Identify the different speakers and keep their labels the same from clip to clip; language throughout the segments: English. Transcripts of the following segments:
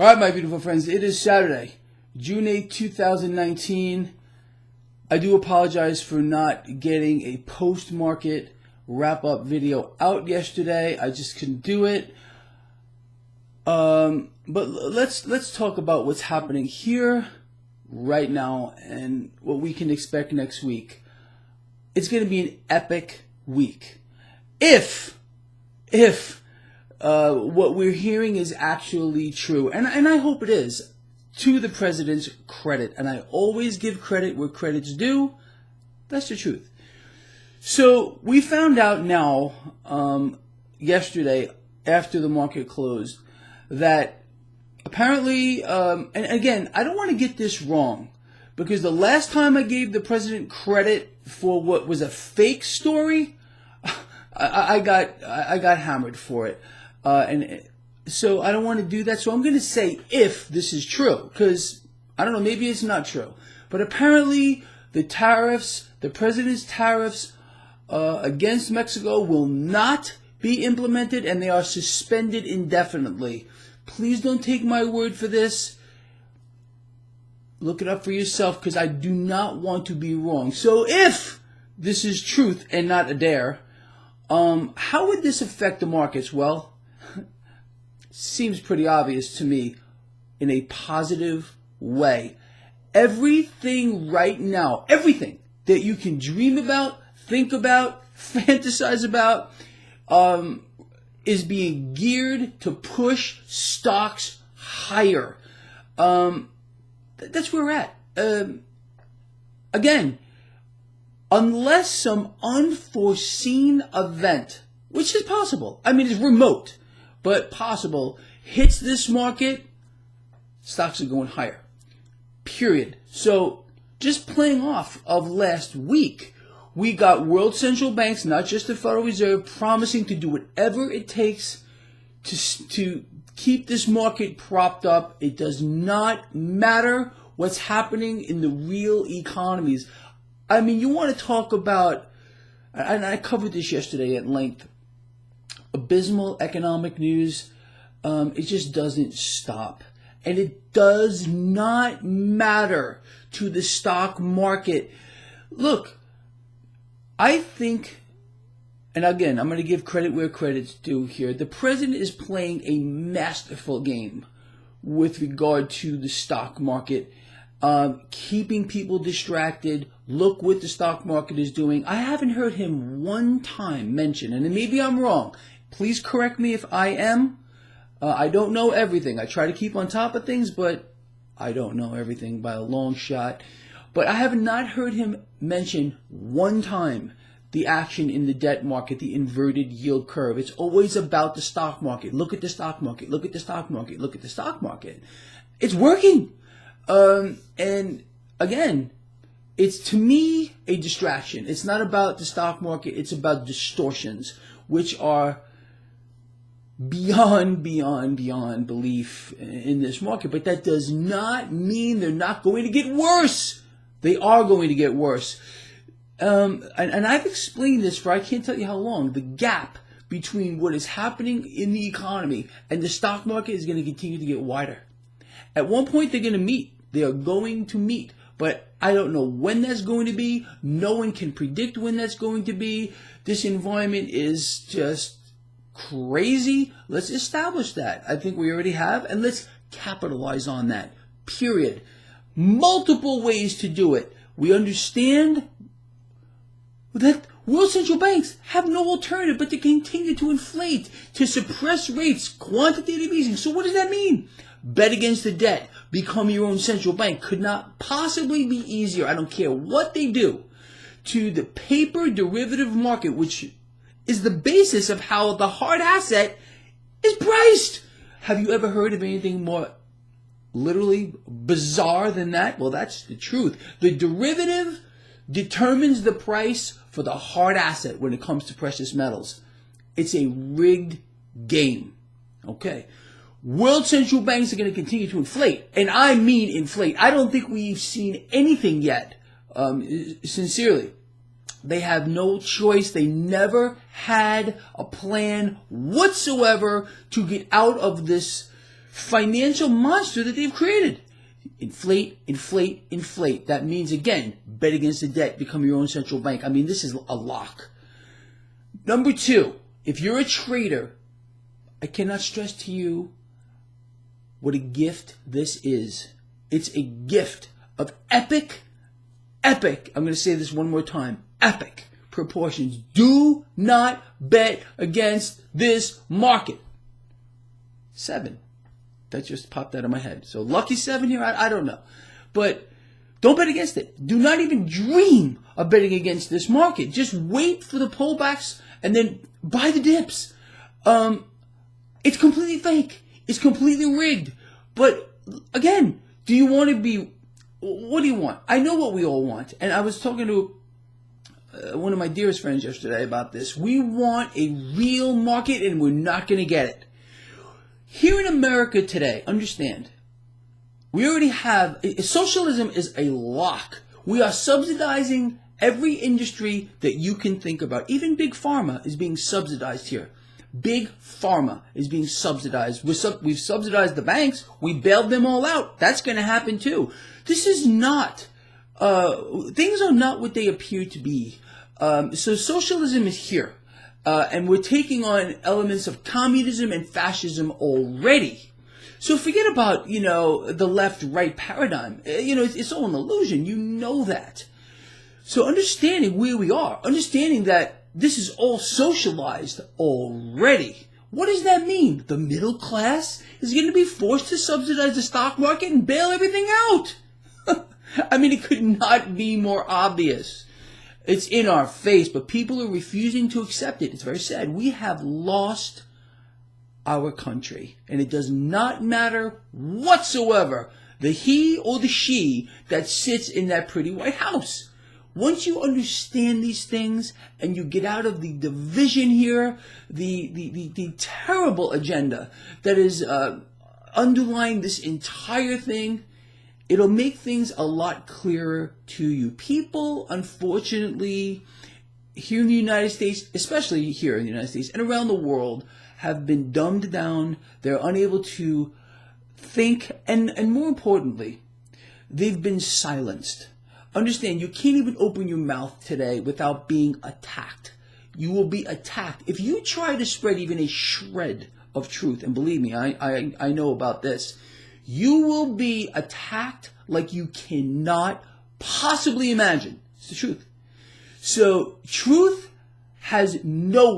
Speaker 1: All right, my beautiful friends, it is Saturday, June 8, 2019. I do apologize for not getting a post-market wrap-up video out yesterday. I just couldn't do it. But let's talk about what's happening here right now and what we can expect next week. It's going to be an epic week. If what we're hearing is actually true, and I hope it is, to the president's credit, and I always give credit where credit's due. That's the truth. So we found out now, yesterday, after the market closed, that apparently, and again, I don't want to get this wrong, because the last time I gave the president credit for what was a fake story, I got hammered for it. And so I don't want to do that. So I'm going to say if this is true, because I don't know, maybe it's not true. But apparently the tariffs, the president's tariffs against Mexico will not be implemented, and they are suspended indefinitely. Please don't take my word for this. Look it up for yourself, because I do not want to be wrong. So if this is truth and not a dare, how would this affect the markets? Well, seems pretty obvious to me, in a positive way. Everything right now, everything that you can dream about, think about, fantasize about, is being geared to push stocks higher. That's where we're at. Again, unless some unforeseen event, which is possible, I mean, it's remote, but possible, hits this market, stocks are going higher. Period. So, just playing off of last week, we got world central banks, not just the Federal Reserve, promising to do whatever it takes to keep this market propped up. It does not matter what's happening in the real economies. I mean, you want to talk about, and I covered this yesterday at length, abysmal economic news. It just doesn't stop. And it does not matter to the stock market. Look, I think, and again, I'm going to give credit where credit's due here. The president is playing a masterful game with regard to the stock market, keeping people distracted. Look what the stock market is doing. I haven't heard him one time mention, and maybe I'm wrong. Please correct me if I am. I don't know everything. I try to keep on top of things, but I don't know everything by a long shot. But I have not heard him mention one time the action in the debt market, the inverted yield curve. It's always about the stock market. Look at the stock market. Look at the stock market. Look at the stock market. It's working. And again, it's, to me, a distraction. It's not about the stock market. It's about distortions, which are beyond belief in this market. But that does not mean they're not going to get worse. They are going to get worse. And I've explained this for I can't tell you how long. The gap between what is happening in the economy and the stock market is going to continue to get wider. At one point, they're going to meet. They are going to meet. But I don't know when that's going to be. No one can predict when that's going to be. This environment is just crazy. Let's establish that. I think we already have. And let's capitalize on that. Period. Multiple ways to do it. We understand that world central banks have no alternative but to continue to inflate, to suppress rates, quantitative easing. So what does that mean? Bet against the debt. Become your own central bank. Could not possibly be easier. I don't care what they do to the paper derivative market, which is the basis of how the hard asset is priced. Have you ever heard of anything more literally bizarre than that? Well, that's the truth. The derivative determines the price for the hard asset when it comes to precious metals. It's a rigged game. Okay. World central banks are going to continue to inflate. And I mean inflate. I don't think we've seen anything yet, sincerely. They have no choice. They never had a plan whatsoever to get out of this financial monster that they've created. Inflate, inflate, inflate. That means, again, bet against the debt, become your own central bank. I mean, this is a lock. Number two, if you're a trader, I cannot stress to you what a gift this is. It's a gift of epic, I'm going to say this one more time, epic proportions. Do not bet against this market. 7. That just popped out of my head. So lucky 7 here, I don't know. But don't bet against it. Do not even dream of betting against this market. Just wait for the pullbacks and then buy the dips. It's completely fake. It's completely rigged. But again, do you want to be, what do you want? I know what we all want. And I was talking to one of my dearest friends yesterday about this. We want a real market and we're not going to get it. Here in America today, understand, we already have, socialism is a lock. We are subsidizing every industry that you can think about. Even Big Pharma is being subsidized here. Big Pharma is being subsidized. We've subsidized the banks. We bailed them all out. That's going to happen too. This is not, things are not what they appear to be. So socialism is here. And we're taking on elements of communism and fascism already. So forget about, the left-right paradigm. It's all an illusion. You know that. So understanding where we are, understanding that this is all socialized already. What does that mean? The middle class is going to be forced to subsidize the stock market and bail everything out. I mean, it could not be more obvious. It's in our face, but people are refusing to accept it. It's very sad. We have lost our country, and it does not matter whatsoever the he or the she that sits in that pretty White House. Once you understand these things and you get out of the division here, the terrible agenda that is underlying this entire thing, it'll make things a lot clearer to you. People, unfortunately, here in the United States, especially here in the United States and around the world, have been dumbed down. They're unable to think, and more importantly, they've been silenced. Understand, you can't even open your mouth today without being attacked. You will be attacked. If you try to spread even a shred of truth, and believe me, I know about this, you will be attacked like you cannot possibly imagine. It's the truth. So truth has no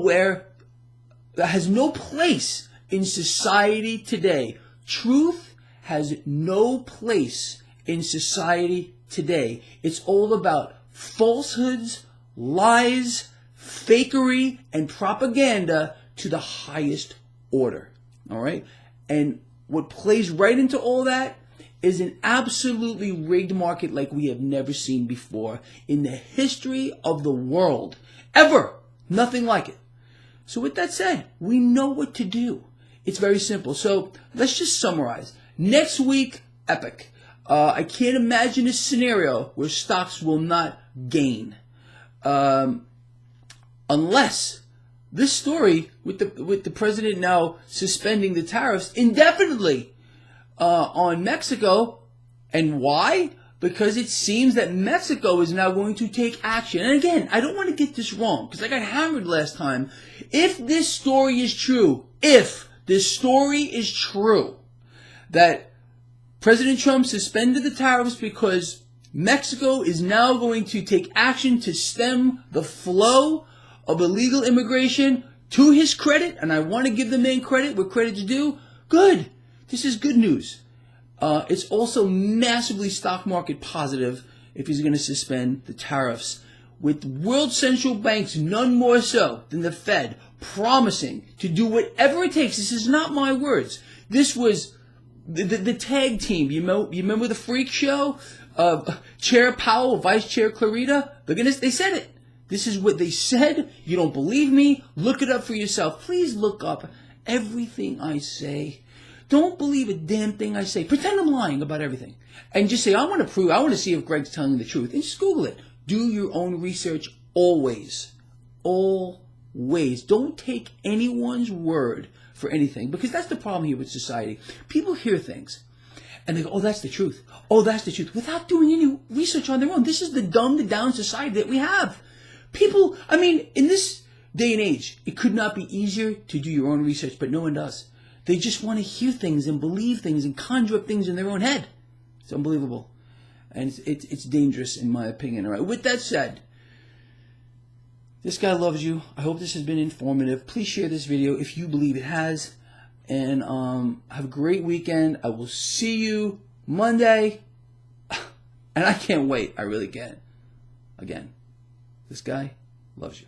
Speaker 1: place in society today. Truth has no place in society today. It's all about falsehoods, lies, fakery, and propaganda to the highest order. All right? And what plays right into all that is an absolutely rigged market like we have never seen before in the history of the world. Ever. Nothing like it. So with that said, we know what to do. It's very simple. So let's just summarize. Next week, epic. I can't imagine a scenario where stocks will not gain. Unless this story with the president now suspending the tariffs indefinitely on Mexico. And why? Because it seems that Mexico is now going to take action. And again, I don't want to get this wrong because I got hammered last time. If this story is true, that President Trump suspended the tariffs because Mexico is now going to take action to stem the flow of illegal immigration to his credit, and I want to give the man credit where credit's due, good. This is good news. It's also massively stock market positive if he's going to suspend the tariffs, with world central banks none more so than the Fed promising to do whatever it takes. This is not my words. This was the tag team. You remember the freak show? Chair Powell, Vice Chair Clarita? They said it. This is what they said. You don't believe me? Look it up for yourself. Please look up everything I say. Don't believe a damn thing I say. Pretend I'm lying about everything. And just say, I want to see if Greg's telling the truth. And just Google it. Do your own research always. Always. Don't take anyone's word for anything, because that's the problem here with society. People hear things and they go, oh, that's the truth. Oh, that's the truth, without doing any research on their own. This is the dumbed down society that we have. People, I mean, in this day and age, it could not be easier to do your own research, but no one does. They just want to hear things and believe things and conjure up things in their own head. It's unbelievable. And it's dangerous, in my opinion. All right. With that said, this guy loves you. I hope this has been informative. Please share this video if you believe it has. And have a great weekend. I will see you Monday. And I can't wait. I really can. Again, this guy loves you.